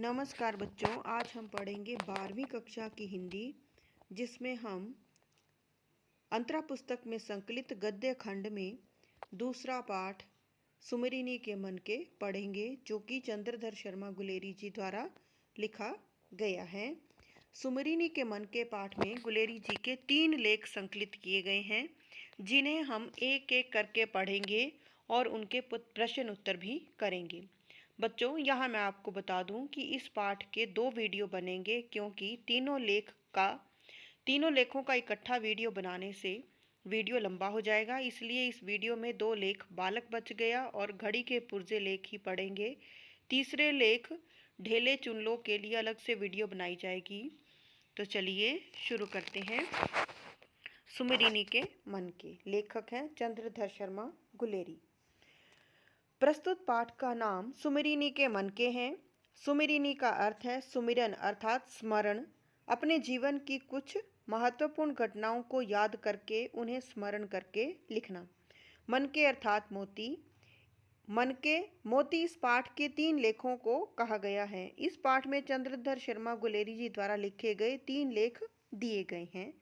नमस्कार बच्चों, आज हम पढ़ेंगे 12वीं कक्षा की हिंदी, जिसमें हम अंतरा पुस्तक में संकलित गद्य खंड में दूसरा पाठ सुमिरिनी के मन के पढ़ेंगे, जो कि चंद्रधर शर्मा गुलेरी जी द्वारा लिखा गया है। सुमिरिनी के मन के पाठ में गुलेरी जी के 3 लेख संकलित किए गए हैं, जिन्हें हम एक एक करके पढ़ेंगे और उनके प्रश्न उत्तर भी करेंगे। बच्चों, यहाँ मैं आपको बता दूं कि इस पाठ के 2 वीडियो बनेंगे, क्योंकि तीनों लेखों का इकट्ठा वीडियो बनाने से वीडियो लंबा हो जाएगा। इसलिए इस वीडियो में 2 लेख बालक बच गया और घड़ी के पुर्जे लेख ही पढ़ेंगे। तीसरे लेख ढेले चुन लो के लिए अलग से वीडियो बनाई जाएगी। तो चलिए शुरू करते हैं। सुमिरिनी के मन के लेखक हैं चंद्रधर शर्मा गुलेरी। प्रस्तुत पाठ का नाम सुमिरिनी के मन के हैं। सुमिरिनी का अर्थ है सुमिरन अर्थात स्मरण। अपने जीवन की कुछ महत्वपूर्ण घटनाओं को याद करके उन्हें स्मरण करके लिखना। मन के अर्थात मोती। मन के मोती इस पाठ के 3 लेखों को कहा गया है। इस पाठ में चंद्रधर शर्मा गुलेरी जी द्वारा लिखे गए 3 लेख दिए गए हैं,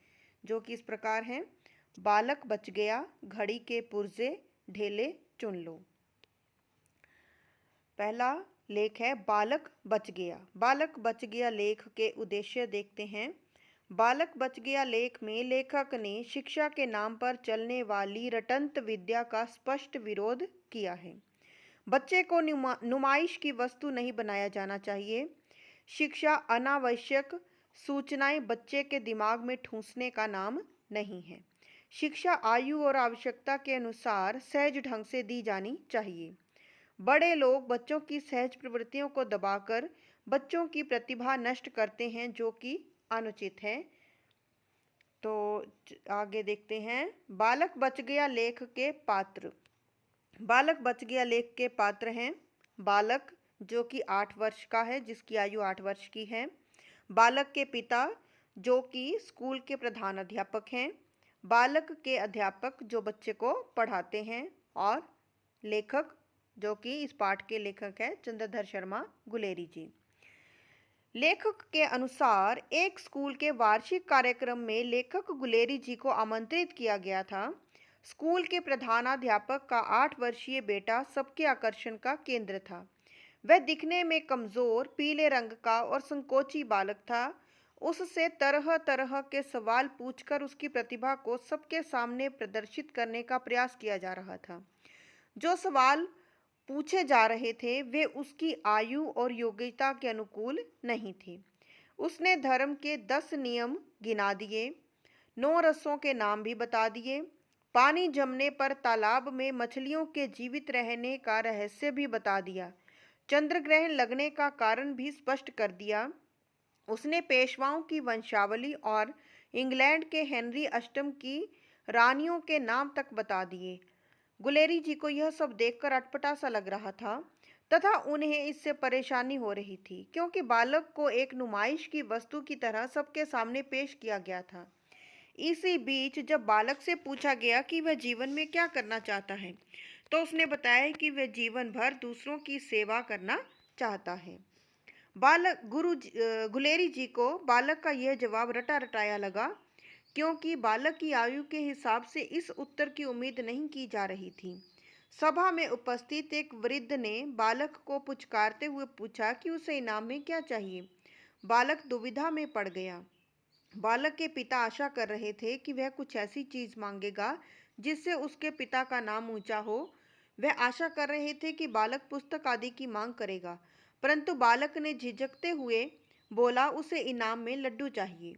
जो कि इस प्रकार हैं। बालक बच गया, घड़ी के पुर्जे, ढेले चुन लो। पहला लेख है बालक बच गया। बालक बच गया लेख के उद्देश्य देखते हैं। बालक बच गया लेख में लेखक ने शिक्षा के नाम पर चलने वाली रटंत विद्या का स्पष्ट विरोध किया है। बच्चे को नुमाइश की वस्तु नहीं बनाया जाना चाहिए। शिक्षा अनावश्यक सूचनाएं बच्चे के दिमाग में ठूंसने का नाम नहीं है। शिक्षा आयु और आवश्यकता के अनुसार सहज ढंग से दी जानी चाहिए। बड़े लोग बच्चों की सहज प्रवृत्तियों को दबाकर बच्चों की प्रतिभा नष्ट करते हैं, जो कि अनुचित है। तो आगे देखते हैं। बालक बच गया लेख के पात्र। बालक बच गया लेख के पात्र हैं बालक, जो कि 8 वर्ष का है, जिसकी आयु 8 वर्ष की है। बालक के पिता, जो कि स्कूल के प्रधान अध्यापक हैं। बालक के अध्यापक, जो बच्चे को पढ़ाते हैं। और लेखक, जो कि इस पाठ के लेखक हैं चंद्रधर शर्मा गुलेरी जी। लेखक के अनुसार एक स्कूल के वार्षिक कार्यक्रम में लेखक गुलेरी जी को आमंत्रित किया गया था। स्कूल के प्रधानाध्यापक का 8 वर्षीय बेटा सबके आकर्षण का केंद्र था। वह दिखने में कमजोर, पीले रंग का और संकोची बालक था। उससे तरह तरह के सवाल पूछकर उसकी प्रतिभा को सबके सामने प्रदर्शित करने का प्रयास किया जा रहा था। जो सवाल पूछे जा रहे थे वे उसकी आयु और योग्यता के अनुकूल नहीं थे। उसने धर्म के 10 नियम गिना दिए, 9 रसों के नाम भी बता दिए, पानी जमने पर तालाब में मछलियों के जीवित रहने का रहस्य भी बता दिया, चंद्रग्रहण लगने का कारण भी स्पष्ट कर दिया। उसने पेशवाओं की वंशावली और इंग्लैंड के हेनरी अष्टम की रानियों के नाम तक बता दिए। गुलेरी जी को यह सब देखकर अटपटा सा लग रहा था तथा उन्हें इससे परेशानी हो रही थी, क्योंकि बालक को एक नुमाइश की वस्तु की तरह सबके सामने पेश किया गया था। इसी बीच जब बालक से पूछा गया कि वह जीवन में क्या करना चाहता है, तो उसने बताया कि वह जीवन भर दूसरों की सेवा करना चाहता है। गुलेरी जी को बालक का यह जवाब रटा रटाया लगा, क्योंकि बालक की आयु के हिसाब से इस उत्तर की उम्मीद नहीं की जा रही थी। सभा में उपस्थित एक वृद्ध ने बालक को पुचकारते हुए पूछा कि उसे इनाम में क्या चाहिए। बालक दुविधा में पड़ गया। बालक के पिता आशा कर रहे थे कि वह कुछ ऐसी चीज मांगेगा जिससे उसके पिता का नाम ऊंचा हो। वह आशा कर रहे थे कि बालक पुस्तक आदि की मांग करेगा, परंतु बालक ने झिझकते हुए बोला उसे इनाम में लड्डू चाहिए।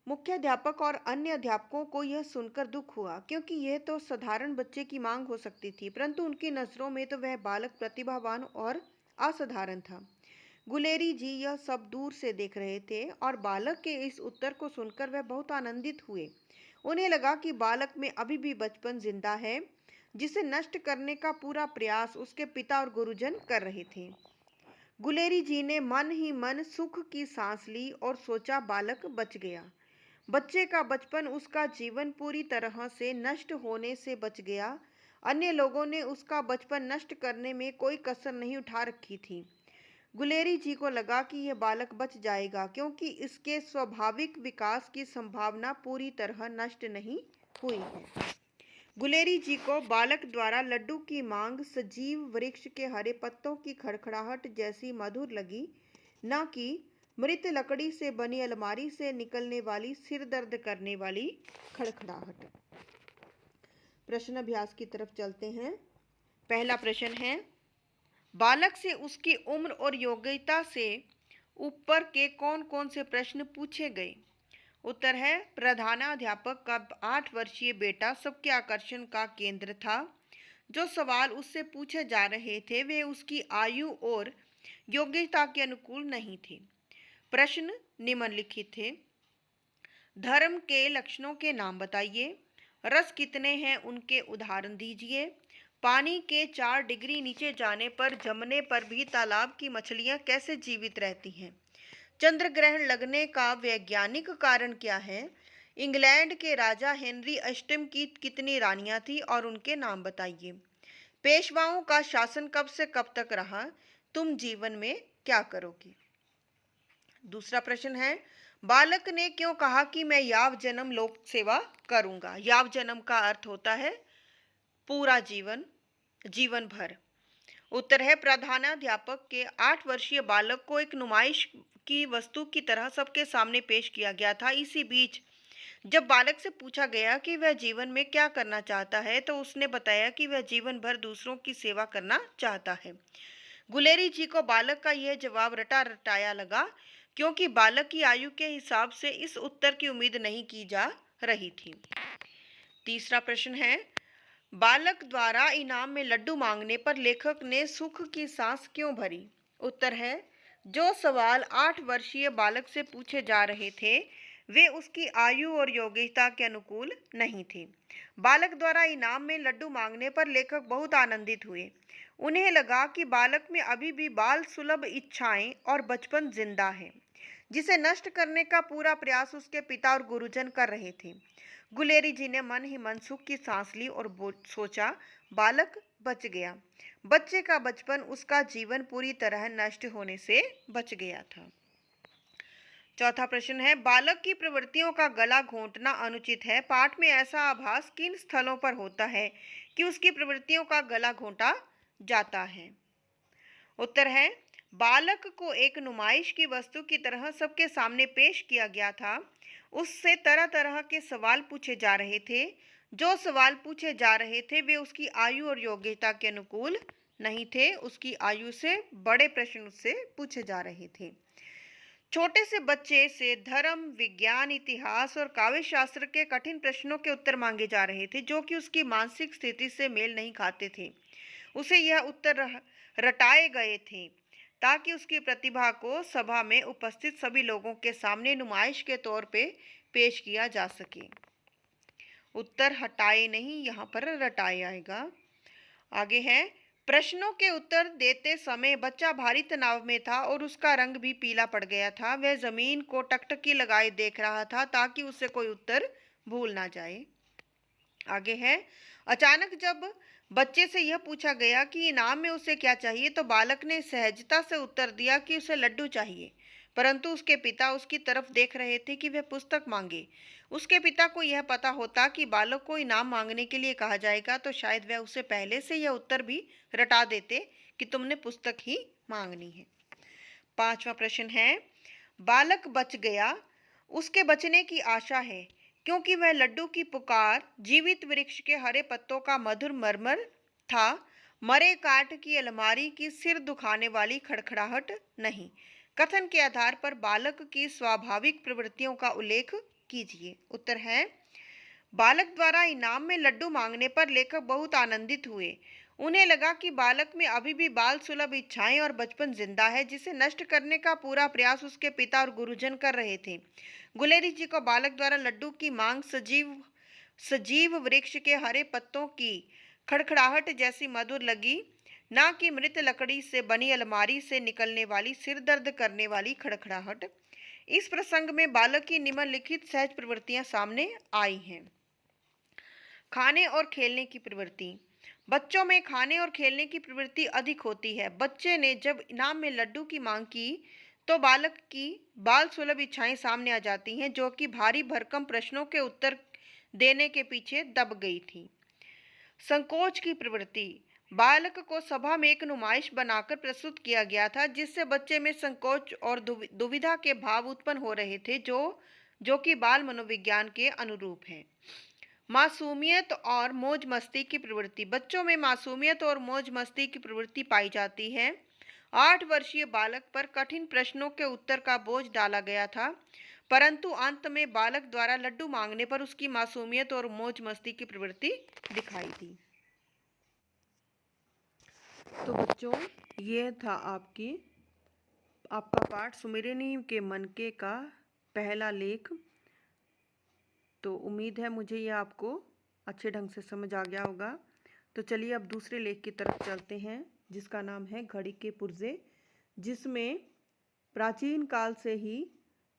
मुख्याध्यापक और अन्य अध्यापकों को यह सुनकर दुख हुआ, क्योंकि यह तो साधारण बच्चे की मांग हो सकती थी, परंतु उनकी नजरों में तो वह बालक प्रतिभावान और असाधारण था। गुलेरी जी यह सब दूर से देख रहे थे और बालक के इस उत्तर को सुनकर वह बहुत आनंदित हुए। उन्हें लगा कि बालक में अभी भी बचपन जिंदा है, जिसे नष्ट करने का पूरा प्रयास उसके पिता और गुरुजन कर रहे थे। गुलेरी जी ने मन ही मन सुख की सांस ली और सोचा बालक बच गया। बच्चे का बचपन, उसका जीवन पूरी तरह से नष्ट होने से बच गया। अन्य लोगों ने उसका बचपन नष्ट करने में कोई कसर नहीं उठा रखी थी। गुलेरी जी को लगा कि यह बालक बच जाएगा क्योंकि इसके स्वाभाविक विकास की संभावना पूरी तरह नष्ट नहीं हुई है। गुलेरी जी को बालक द्वारा लड्डू की मांग सजीव वृक्ष के हरे पत्तों की खड़खड़ाहट जैसी मधुर लगी, न कि मृत लकड़ी से बनी अलमारी से निकलने वाली सिर दर्द करने वाली खड़खड़ाहट। प्रश्न अभ्यास की तरफ चलते हैं। पहला प्रश्न है, बालक से उसकी उम्र और योग्यता से ऊपर के कौन कौन से प्रश्न पूछे गए? उत्तर है, प्रधानाध्यापक का 8 वर्षीय बेटा सबके आकर्षण का केंद्र था। जो सवाल उससे पूछे जा रहे थे वे उसकी आयु और योग्यता के अनुकूल नहीं थे। प्रश्न निम्नलिखित थे। धर्म के लक्षणों के नाम बताइए। रस कितने हैं उनके उदाहरण दीजिए। पानी के 4 डिग्री नीचे जाने पर जमने पर भी तालाब की मछलियां कैसे जीवित रहती हैं? चंद्र ग्रहण लगने का वैज्ञानिक कारण क्या है? इंग्लैंड के राजा हेनरी अष्टम की कितनी रानियां थी और उनके नाम बताइए। पेशवाओं का शासन कब से कब तक रहा? तुम जीवन में क्या करोगी? दूसरा प्रश्न है, बालक ने क्यों कहा कि मैं याव जन्म लोक सेवा करूंगा? याव जन्म का अर्थ होता है पूरा जीवन, जीवन भर। उत्तर है, प्रधानाध्यापक के 8 वर्षीय बालक को एक नुमाइश की वस्तु की तरह सबके सामने पेश किया गया था। इसी बीच जब बालक से पूछा गया कि वह जीवन में क्या करना चाहता है तो उसने बताया कि वह जीवन भर दूसरों की सेवा करना चाहता है। गुलेरी जी को बालक का यह जवाब रटा रटाया लगा क्योंकि बालक की आयु के हिसाब से इस उत्तर की उम्मीद नहीं की जा रही थी। तीसरा प्रश्न है, बालक द्वारा इनाम में लड्डू मांगने पर लेखक ने सुख की सांस क्यों भरी? उत्तर है, जो सवाल 8 वर्षीय बालक से पूछे जा रहे थे वे उसकी आयु और योग्यता के अनुकूल नहीं थे। बालक द्वारा इनाम में लड्डू मांगने पर लेखक बहुत आनंदित हुए। उन्हें लगा कि बालक में अभी भी बाल सुलभ इच्छाएं और बचपन जिंदा है, जिसे नष्ट करने का पूरा प्रयास उसके पिता और गुरुजन कर रहे थे। गुलेरी जी ने मन ही मन सुख की सांस ली और सोचा, बालक बच गया। बच्चे का बचपन, उसका जीवन पूरी तरह नष्ट होने से बच गया था। चौथा प्रश्न है, बालक की प्रवृत्तियों का गला घोंटना अनुचित है। पाठ में ऐसा आभास किन स्थलों पर होता है कि उसकी प्रवृत्तियों का गला घोंटा जाता है? उत्तर है, बालक को एक नुमाइश की वस्तु की तरह सबके सामने पेश किया गया था। उससे तरह तरह के सवाल पूछे जा रहे थे। जो सवाल पूछे जा रहे थे वे उसकी आयु और योग्यता के अनुकूल नहीं थे। उसकी आयु से बड़े प्रश्न उससे पूछे जा रहे थे। छोटे से बच्चे से धर्म, विज्ञान, इतिहास और काव्य शास्त्र के कठिन प्रश्नों के उत्तर मांगे जा रहे थे जो कि उसकी मानसिक स्थिति से मेल नहीं खाते थे। उसे यह उत्तर रटाए गए थे ताकि उसकी प्रतिभा को सभा में उपस्थित सभी लोगों के सामने नुमाइश के तौर पे पेश किया जा सके। उत्तर हटाए नहीं, यहाँ पर रटाए आएगा। आगे है, प्रश्नों के उत्तर देते समय बच्चा भारी तनाव में था और उसका रंग भी पीला पड़ गया था। वह जमीन को टकटकी लगाए देख रहा था ताकि उसे कोई उत्तर भूल ना जाए। आगे है, अचानक जब बच्चे से यह पूछा गया कि इनाम में उसे क्या चाहिए तो बालक ने सहजता से उत्तर दिया कि उसे लड्डू चाहिए, परंतु उसके पिता उसकी तरफ देख रहे थे कि वह पुस्तक मांगे। उसके पिता को यह पता होता कि बालक को इनाम मांगने के लिए कहा जाएगा तो शायद वह उसे पहले से यह उत्तर भी रटा देते कि तुमने पुस्तक ही मांगनी है। पांचवा प्रश्न है, बालक बच गया, उसके बचने की आशा है क्योंकि वह लड्डू की पुकार जीवित वृक्ष के हरे पत्तों का मधुर मरमर था, मरे काठ की अलमारी की सिर दुखाने वाली खड़खड़ाहट नहीं। कथन के आधार पर बालक की स्वाभाविक प्रवृत्तियों का उल्लेख कीजिए। उत्तर है, बालक द्वारा इनाम में लड्डू मांगने पर लेखक बहुत आनंदित हुए। उन्हें लगा कि बालक में अभी भी बाल सुलभ इच्छाएं और बचपन जिंदा है, जिसे नष्ट करने का पूरा प्रयास उसके पिता और गुरुजन कर रहे थे। गुलेरी जी को बालक द्वारा लड्डू की मांग सजीव वृक्ष के हरे पत्तों की खड़खड़ाहट जैसी मधुर लगी, ना कि मृत लकड़ी से बनी अलमारी से निकलने वाली सिर दर्द करने वाली खड़खड़ाहट। इस प्रसंग में बालक की निम्नलिखित सहज प्रवृत्तियां सामने आई हैं। खाने और खेलने की प्रवृत्ति। बच्चों में खाने और खेलने की प्रवृत्ति अधिक होती है। बच्चे ने जब इनाम में लड्डू की मांग की तो बालक की बाल सुलभ इच्छाएं सामने आ जाती हैं, जो कि भारी भरकम प्रश्नों के उत्तर देने के पीछे दब गई थी। संकोच की प्रवृत्ति। बालक को सभा में एक नुमाइश बनाकर प्रस्तुत किया गया था, जिससे बच्चे में संकोच और दुविधा के भाव उत्पन्न हो रहे थे, जो कि बाल मनोविज्ञान के अनुरूप है। मासूमियत और मौज मस्ती की प्रवृत्ति। बच्चों में मासूमियत और मौज मस्ती की प्रवृत्ति पाई जाती है। 8 वर्षीय बालक पर कठिन प्रश्नों के उत्तर का बोझ डाला गया था, परंतु अंत में बालक द्वारा लड्डू मांगने पर उसकी मासूमियत और मौज मस्ती की प्रवृत्ति दिखाई दी। तो बच्चों, ये था आपका पाठ सुमिरनी के मनके का पहला लेख। तो उम्मीद है मुझे यह आपको अच्छे ढंग से समझ आ गया होगा। तो चलिए अब दूसरे लेख की तरफ चलते हैं, जिसका नाम है घड़ी के पुर्जे, जिसमें प्राचीन काल से ही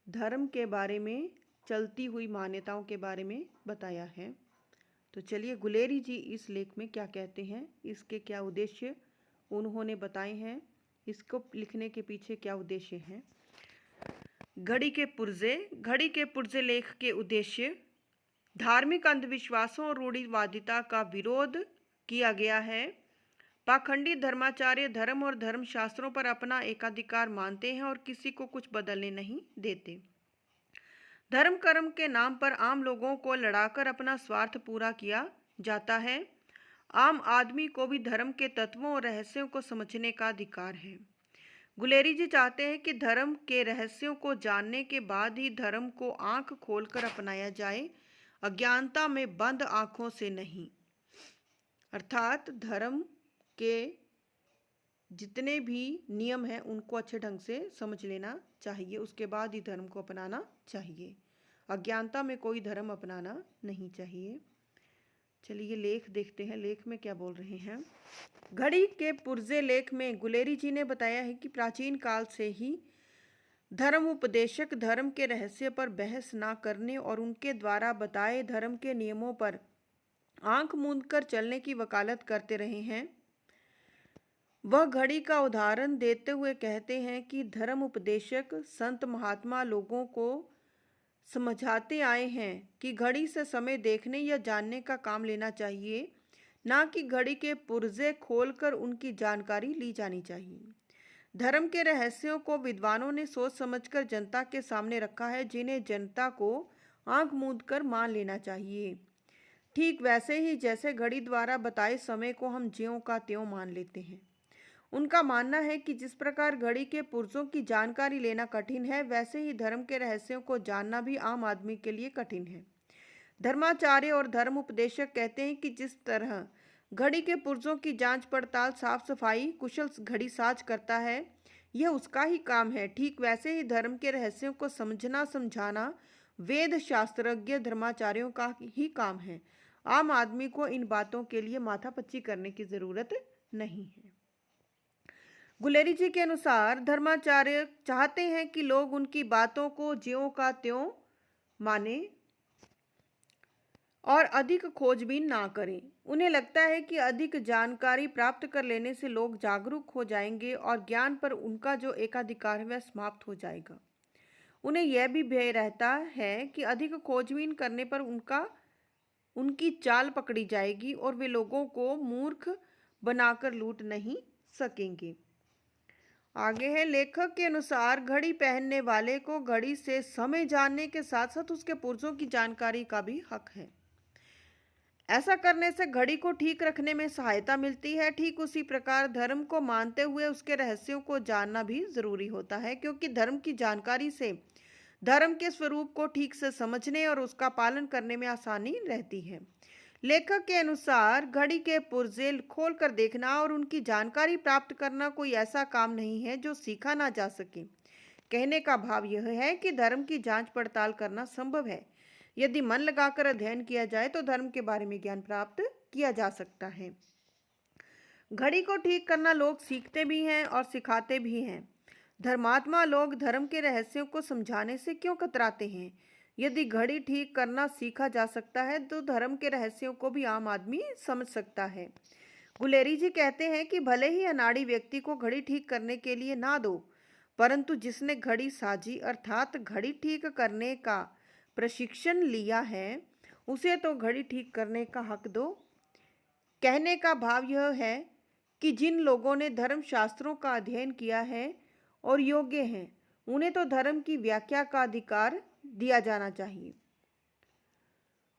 धर्म के बारे में चलती हुई मान्यताओं के बारे में बताया है। तो चलिए गुलेरी जी इस लेख में क्या कहते हैं, इसके क्या उद्देश्य उन्होंने बताए हैं, इसको लिखने के पीछे क्या उद्देश्य हैं। घड़ी के पुर्जे। घड़ी के पुर्जे लेख के उद्देश्य धार्मिक अंधविश्वासों और रूढ़िवादिता का विरोध किया गया है। पाखंडी धर्माचार्य धर्म और धर्मशास्त्रों पर अपना एकाधिकार मानते हैं और किसी को कुछ बदलने नहीं देते। धर्म कर्म के नाम पर आम लोगों को लड़ाकर अपना स्वार्थ पूरा किया जाता है। आम आदमी को भी धर्म के तत्वों और रहस्यों को समझने का अधिकार है। गुलेरी जी चाहते हैं कि धर्म के रहस्यों को जानने के बाद ही धर्म को आंख खोलकर अपनाया जाए, अज्ञानता में बंद आंखों से नहीं। अर्थात धर्म के जितने भी नियम हैं उनको अच्छे ढंग से समझ लेना चाहिए, उसके बाद ही धर्म को अपनाना चाहिए। अज्ञानता में कोई धर्म अपनाना नहीं चाहिए। चलिए लेख देखते हैं, लेख में क्या बोल रहे हैं। घड़ी के पुर्जे लेख में गुलेरी जी ने बताया है कि प्राचीन काल से ही धर्म उपदेशक धर्म के रहस्य पर बहस ना करने और उनके द्वारा बताए धर्म के नियमों पर आंख मूंद कर चलने की वकालत करते रहे हैं। वह घड़ी का उदाहरण देते हुए कहते हैं कि धर्म उपदेशक संत महात्मा लोगों को समझाते आए हैं कि घड़ी से समय देखने या जानने का काम लेना चाहिए, ना कि घड़ी के पुर्जे खोलकर उनकी जानकारी ली जानी चाहिए। धर्म के रहस्यों को विद्वानों ने सोच समझकर जनता के सामने रखा है, जिन्हें जनता को आंख मूंद कर मान लेना चाहिए। ठीक वैसे ही जैसे घड़ी द्वारा बताए समय को हम ज्यों का त्यों मान लेते हैं। उनका मानना है कि जिस प्रकार घड़ी के पुर्जों की जानकारी लेना कठिन है, वैसे ही धर्म के रहस्यों को जानना भी आम आदमी के लिए कठिन है। धर्माचार्य और धर्म उपदेशक कहते हैं कि जिस तरह घड़ी के पुर्जों की जांच पड़ताल साफ सफाई कुशल घड़ी साज करता है, यह उसका ही काम है, ठीक वैसे ही धर्म के रहस्यों को समझना समझाना वेद शास्त्रज्ञ धर्माचार्यों का ही काम है। आम आदमी को इन बातों के लिए माथापच्ची करने की जरूरत नहीं है। गुलेरी जी के अनुसार धर्माचार्य चाहते हैं कि लोग उनकी बातों को ज्यों का त्यों माने और अधिक खोजबीन ना करें। उन्हें लगता है कि अधिक जानकारी प्राप्त कर लेने से लोग जागरूक हो जाएंगे और ज्ञान पर उनका जो एकाधिकार है वह समाप्त हो जाएगा। उन्हें यह भी भय रहता है कि अधिक खोजबीन करने पर उनकी चाल पकड़ी जाएगी और वे लोगों को मूर्ख बनाकर लूट नहीं सकेंगे। आगे है, लेखक के अनुसार घड़ी पहनने वाले को घड़ी से समय जानने के साथ साथ उसके पुर्जों की जानकारी का भी हक है। ऐसा करने से घड़ी को ठीक रखने में सहायता मिलती है। ठीक उसी प्रकार धर्म को मानते हुए उसके रहस्यों को जानना भी जरूरी होता है, क्योंकि धर्म की जानकारी से धर्म के स्वरूप को ठीक से समझने और उसका पालन करने में आसानी रहती है। लेखक के अनुसार घड़ी के पुर्जे खोलकर देखना और उनकी जानकारी प्राप्त करना कोई ऐसा काम नहीं है जो सीखा ना जा सके। कहने का भाव यह है कि धर्म की जांच पड़ताल करना संभव है। यदि मन लगाकर अध्ययन किया जाए तो धर्म के बारे में ज्ञान प्राप्त किया जा सकता है। घड़ी को ठीक करना लोग सीखते भी हैं और सिखाते भी हैं। धर्मात्मा लोग धर्म के रहस्यों को समझाने से क्यों कतराते हैं? यदि घड़ी ठीक करना सीखा जा सकता है तो धर्म के रहस्यों को भी आम आदमी समझ सकता है। गुलेरी जी कहते हैं कि भले ही अनाड़ी व्यक्ति को घड़ी ठीक करने के लिए ना दो, परंतु जिसने घड़ी साजी अर्थात घड़ी ठीक करने का प्रशिक्षण लिया है, उसे तो घड़ी ठीक करने का हक दो। कहने का भाव यह है कि जिन लोगों ने धर्म शास्त्रों का अध्ययन किया है और योग्य हैं, उन्हें तो धर्म की व्याख्या का अधिकार दिया जाना चाहिए।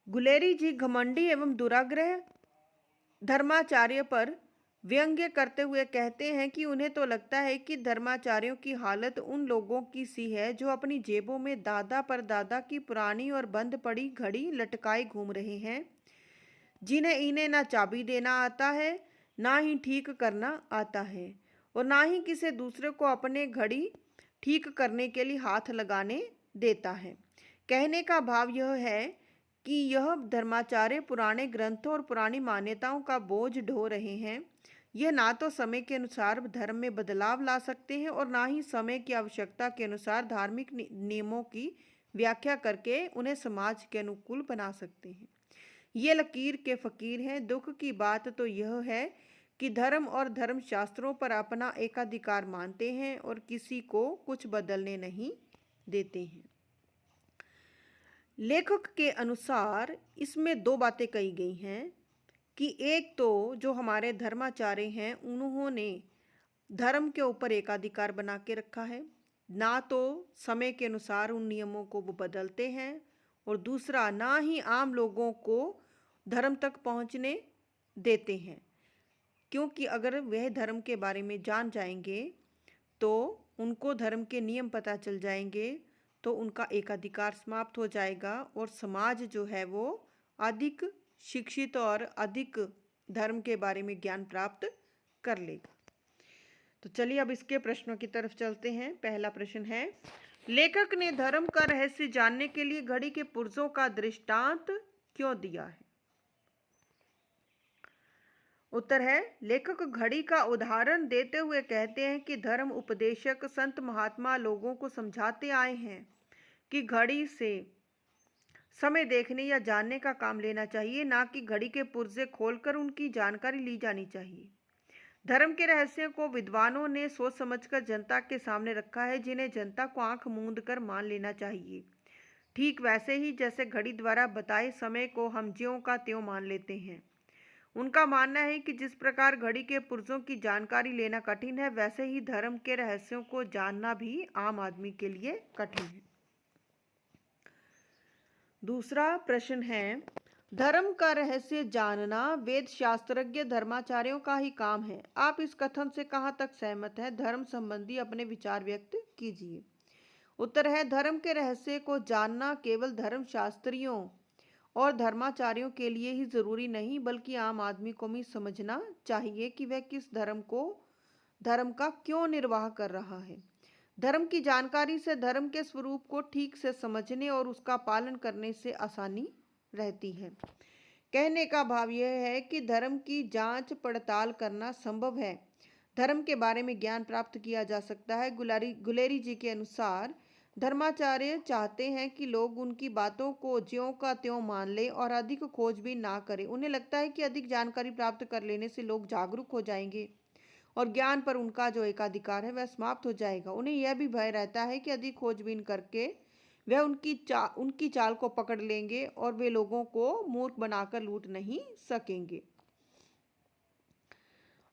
गुलेरी जी घमंडी एवं दुराग्रह धर्माचार्य पर व्यंग्य करते हुए कहते हैं कि उन्हें तो लगता है कि धर्माचार्यों की हालत उन लोगों की सी है जो अपनी जेबों में दादा परदादा की पुरानी और बंद पड़ी घड़ी लटकाए घूम रहे हैं, जिन्हें इन्हें ना चाबी देना आता है, ना ही ठीक करना आता है, और ना ही किसी दूसरे को अपने घड़ी ठीक करने के लिए हाथ लगाने देता है। कहने का भाव यह है कि यह धर्माचार्य पुराने ग्रंथों और पुरानी मान्यताओं का बोझ ढो रहे हैं। यह ना तो समय के अनुसार धर्म में बदलाव ला सकते हैं और ना ही समय की आवश्यकता के अनुसार धार्मिक नियमों की व्याख्या करके उन्हें समाज के अनुकूल बना सकते हैं। ये लकीर के फकीर हैं। दुख की बात तो यह है कि धर्म और धर्मशास्त्रों पर अपना एकाधिकार मानते हैं और किसी को कुछ बदलने नहीं देते हैं। लेखक के अनुसार इसमें दो बातें कही गई हैं कि एक तो जो हमारे धर्माचार्य हैं उन्होंने धर्म के ऊपर एकाधिकार बना के रखा है, ना तो समय के अनुसार उन नियमों को वो बदलते हैं, और दूसरा ना ही आम लोगों को धर्म तक पहुंचने देते हैं, क्योंकि अगर वह धर्म के बारे में जान जाएंगे तो उनको धर्म के नियम पता चल जाएंगे, तो उनका एकाधिकार समाप्त हो जाएगा और समाज जो है वो अधिक शिक्षित और अधिक धर्म के बारे में ज्ञान प्राप्त कर लेगा। तो चलिए अब इसके प्रश्नों की तरफ चलते हैं। पहला प्रश्न है, लेखक ने धर्म का रहस्य जानने के लिए घड़ी के पुर्जों का दृष्टांत क्यों दिया है? उत्तर है, लेखक घड़ी का उदाहरण देते हुए कहते हैं कि धर्म उपदेशक संत महात्मा लोगों को समझाते आए हैं कि घड़ी से समय देखने या जानने का काम लेना चाहिए, ना कि घड़ी के पुर्जे खोलकर उनकी जानकारी ली जानी चाहिए। धर्म के रहस्यों को विद्वानों ने सोच समझकर जनता के सामने रखा है, जिन्हें जनता को आंख मूंद कर मान लेना चाहिए। ठीक वैसे ही जैसे घड़ी द्वारा बताए समय को हम ज्यों का त्यों मान लेते हैं। उनका मानना है कि जिस प्रकार घड़ी के पुर्जों की जानकारी लेना कठिन है, वैसे ही धर्म के रहस्यों को जानना भी आम आदमी के लिए कठिन है। दूसरा प्रश्न है, धर्म का रहस्य जानना वेद शास्त्रज्ञ धर्माचार्यों का ही काम है। आप इस कथन से कहाँ तक सहमत हैं? धर्म संबंधी अपने विचार व्यक्त कीजिए। उत्तर है, धर्म के रहस्य को जानना केवल धर्म शास्त्रियों और धर्माचार्यों के लिए ही जरूरी नहीं, बल्कि आम आदमी को भी समझना चाहिए कि वह किस धर्म का क्यों निर्वाह कर रहा है। धर्म की जानकारी से धर्म के स्वरूप को ठीक से समझने और उसका पालन करने से आसानी रहती है। कहने का भाव यह है कि धर्म की जांच पड़ताल करना संभव है। धर्म के बारे में ज्ञान प्राप्त किया जा सकता है। गुलेरी जी के अनुसार धर्माचार्य चाहते हैं कि लोग उनकी बातों को ज्यों का त्यों मान लें और अधिक खोजबीन ना करें। उन्हें लगता है कि अधिक जानकारी प्राप्त कर लेने से लोग जागरूक हो जाएंगे और ज्ञान पर उनका जो एकाधिकार है वह समाप्त हो जाएगा। उन्हें यह भी भय रहता है कि अधिक खोजबीन करके वह उनकी चाल को पकड़ लेंगे और वे लोगों को मूर्ख बनाकर लूट नहीं सकेंगे।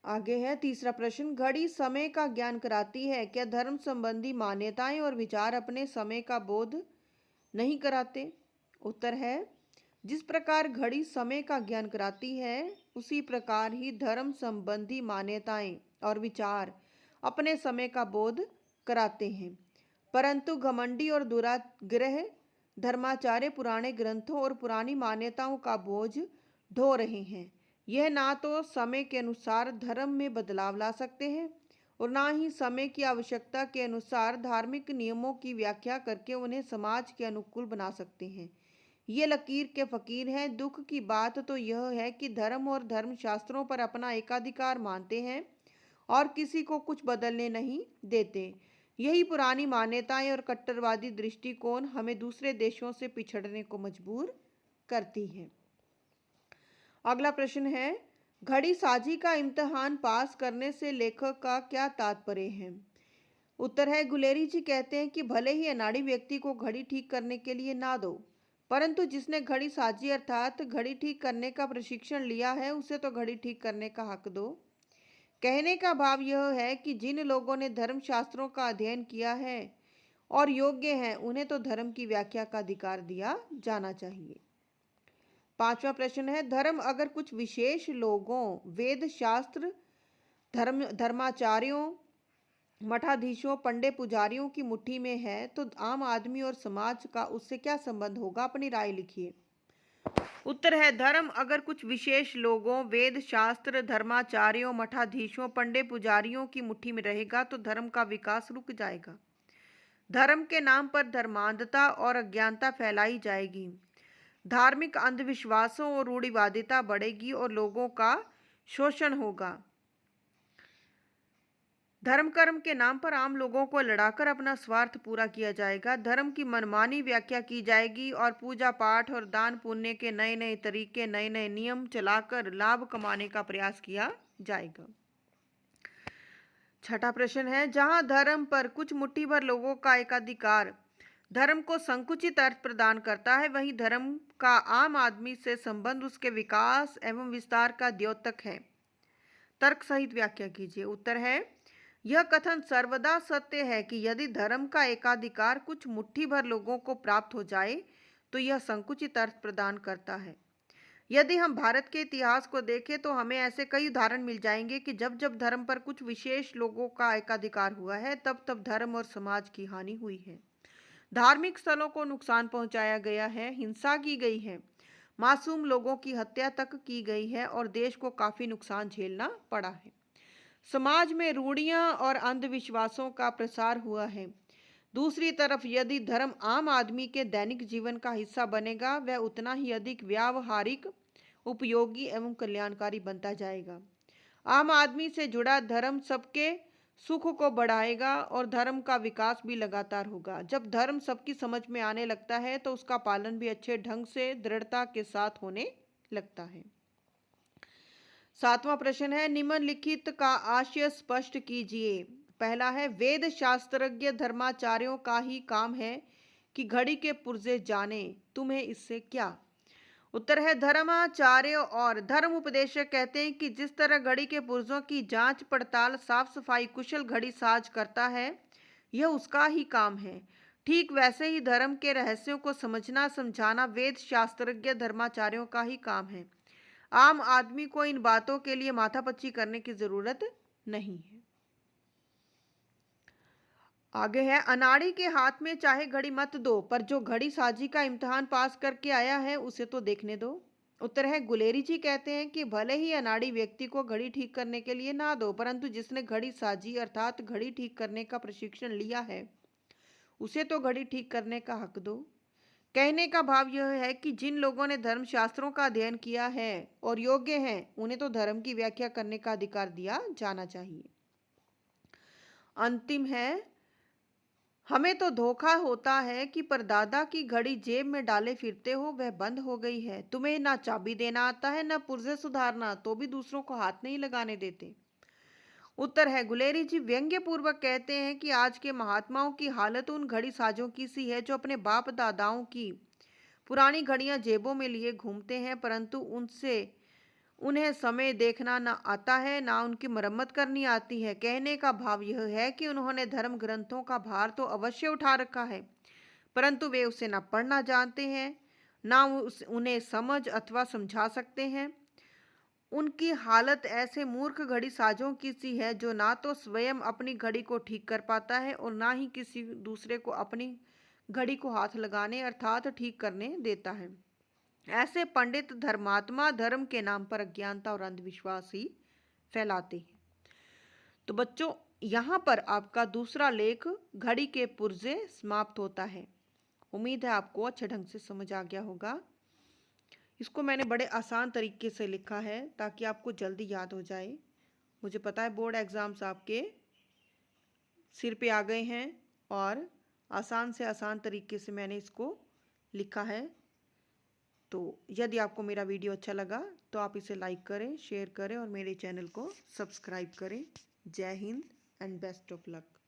आगे है तीसरा प्रश्न, घड़ी समय का ज्ञान कराती है। क्या धर्म संबंधी मान्यताएं और विचार अपने समय का बोध नहीं कराते? उत्तर है, जिस प्रकार घड़ी समय का ज्ञान कराती है, उसी प्रकार ही धर्म संबंधी मान्यताएं और विचार अपने समय का बोध कराते हैं। परंतु घमंडी और दुराग्रह धर्माचार्य पुराने ग्रंथों और पुरानी मान्यताओं का बोझ ढो रहे हैं। यह ना तो समय के अनुसार धर्म में बदलाव ला सकते हैं और ना ही समय की आवश्यकता के अनुसार धार्मिक नियमों की व्याख्या करके उन्हें समाज के अनुकूल बना सकते हैं। ये लकीर के फकीर हैं। दुख की बात तो यह है कि धर्म और धर्मशास्त्रों पर अपना एकाधिकार मानते हैं और किसी को कुछ बदलने नहीं देते। यही पुरानी मान्यताएं और कट्टरवादी दृष्टिकोण हमें दूसरे देशों से पिछड़ने को मजबूर करती है। अगला प्रश्न है, घड़ी साजी का इम्तिहान पास करने से लेखक का क्या तात्पर्य है? उत्तर है, गुलेरी जी कहते हैं कि भले ही अनाड़ी व्यक्ति को घड़ी ठीक करने के लिए ना दो, परंतु जिसने घड़ी साजी अर्थात घड़ी ठीक करने का प्रशिक्षण लिया है उसे तो घड़ी ठीक करने का हक दो। कहने का भाव यह है कि जिन लोगों ने धर्म शास्त्रों का अध्ययन किया है और योग्य हैं उन्हें तो धर्म की व्याख्या का अधिकार दिया जाना चाहिए। पांचवा प्रश्न है, धर्म अगर कुछ विशेष लोगों, वेद शास्त्र, धर्माचार्यों, मठाधीशों, पंडे पुजारियों की मुट्ठी में है तो आम आदमी और समाज का उससे क्या संबंध होगा? अपनी राय लिखिए। उत्तर है, धर्म अगर कुछ विशेष लोगों, वेद शास्त्र, धर्माचार्यों, मठाधीशों, पंडे पुजारियों की मुट्ठी में रहेगा तो धर्म का विकास रुक जाएगा। धर्म के नाम पर धर्मांधता और अज्ञानता फैलाई जाएगी। धार्मिक अंधविश्वासों और रूढ़िवादिता बढ़ेगी और लोगों का शोषण होगा। धर्म कर्म के नाम पर आम लोगों को लड़ाकर अपना स्वार्थ पूरा किया जाएगा। धर्म की मनमानी व्याख्या की जाएगी और पूजा पाठ और दान पुण्य के नए नए तरीके, नए नए नियम चलाकर लाभ कमाने का प्रयास किया जाएगा। छठा प्रश्न है, जहां धर्म पर कुछ मुट्ठी भर लोगों का एकाधिकार धर्म को संकुचित अर्थ प्रदान करता है, वहीं धर्म का आम आदमी से संबंध उसके विकास एवं विस्तार का द्योतक है। तर्क सहित व्याख्या कीजिए। उत्तर है, यह कथन सर्वदा सत्य है कि यदि धर्म का एकाधिकार कुछ मुट्ठी भर लोगों को प्राप्त हो जाए तो यह संकुचित अर्थ प्रदान करता है। यदि हम भारत के इतिहास को देखें तो हमें ऐसे कई उदाहरण मिल जाएंगे कि जब जब धर्म पर कुछ विशेष लोगों का एकाधिकार हुआ है तब तब धर्म और समाज की हानि हुई है। धार्मिक स्थलों को नुकसान पहुंचाया गया है, हिंसा की गई है, मासूम लोगों की हत्या तक की गई है और देश को काफी नुकसान झेलना पड़ा है। समाज में रूढ़ियां और अंधविश्वासों का प्रसार हुआ है। दूसरी तरफ यदि धर्म आम आदमी के दैनिक जीवन का हिस्सा बनेगा वह उतना ही अधिक व्यावहारिक, उपयोगी एवं कल्याणकारी बनता जाएगा। आम आदमी से जुड़ा धर्म सबके सुख को बढ़ाएगा और धर्म का विकास भी लगातार होगा। जब धर्म सबकी समझ में आने लगता है तो उसका पालन भी अच्छे ढंग से दृढ़ता के साथ होने लगता है। सातवां प्रश्न है, निम्नलिखित का आशय स्पष्ट कीजिए। पहला है, वेद शास्त्रज्ञ धर्माचार्यों का ही काम है कि घड़ी के पुर्जे जाने, तुम्हें इससे क्या? उत्तर है, धर्माचार्य और धर्म उपदेशक कहते हैं कि जिस तरह घड़ी के पुर्जों की जांच पड़ताल, साफ सफाई कुशल घड़ी साज करता है, यह उसका ही काम है, ठीक वैसे ही धर्म के रहस्यों को समझना समझाना वेद शास्त्रज्ञ धर्माचार्यों का ही काम है। आम आदमी को इन बातों के लिए माथापच्ची करने की जरूरत नहीं है। आगे है, अनाड़ी के हाथ में चाहे घड़ी मत दो, पर जो घड़ी साजी का इम्तिहान पास करके आया है उसे तो देखने दो। उत्तर है, गुलेरी जी कहते हैं कि भले ही अनाड़ी व्यक्ति को घड़ी ठीक करने के लिए ना दो, परंतु जिसने घड़ी साजी अर्थात घड़ी ठीक करने का प्रशिक्षण लिया है उसे तो घड़ी ठीक करने का हक दो। कहने का भाव यह है कि जिन लोगों ने धर्म शास्त्रों का अध्ययन किया है और योग्य हैं उन्हें तो धर्म की व्याख्या करने का अधिकार दिया जाना चाहिए। अंतिम है, हमें तो धोखा होता है कि परदादा की घड़ी जेब में डाले फिरते हो, वह बंद हो गई है। तुम्हें ना चाबी देना आता है ना पुर्जे सुधारना, तो भी दूसरों को हाथ नहीं लगाने देते। उत्तर है, गुलेरी जी व्यंग्य पूर्वक कहते हैं कि आज के महात्माओं की हालत उन घड़ी साजों की सी है जो अपने बाप दादाओं की पुरानी घड़ियां जेबों में लिए घूमते हैं, परंतु उन्हें समय देखना ना आता है, ना उनकी मरम्मत करनी आती है। कहने का भाव यह है कि उन्होंने धर्म ग्रंथों का भार तो अवश्य उठा रखा है, परंतु वे उसे ना पढ़ना जानते हैं, ना उन्हें समझ अथवा समझा सकते हैं। उनकी हालत ऐसे मूर्ख घड़ी साजों की सी है जो ना तो स्वयं अपनी घड़ी को ठीक कर पाता है और ना ही किसी दूसरे को अपनी घड़ी को हाथ लगाने अर्थात ठीक करने देता है। ऐसे पंडित धर्मात्मा धर्म के नाम पर अज्ञानता और अंधविश्वास ही फैलाते हैं। तो बच्चों, यहाँ पर आपका दूसरा लेख घड़ी के पुर्जे समाप्त होता है। उम्मीद है आपको अच्छे ढंग से समझ आ गया होगा। इसको मैंने बड़े आसान तरीके से लिखा है ताकि आपको जल्दी याद हो जाए। मुझे पता है बोर्ड एग्जाम्स आपके सिर पे आ गए हैं और आसान से आसान तरीके से मैंने इसको लिखा है। तो यदि आपको मेरा वीडियो अच्छा लगा तो आप इसे लाइक करें, शेयर करें और मेरे चैनल को सब्सक्राइब करें। जय Hind and best of luck.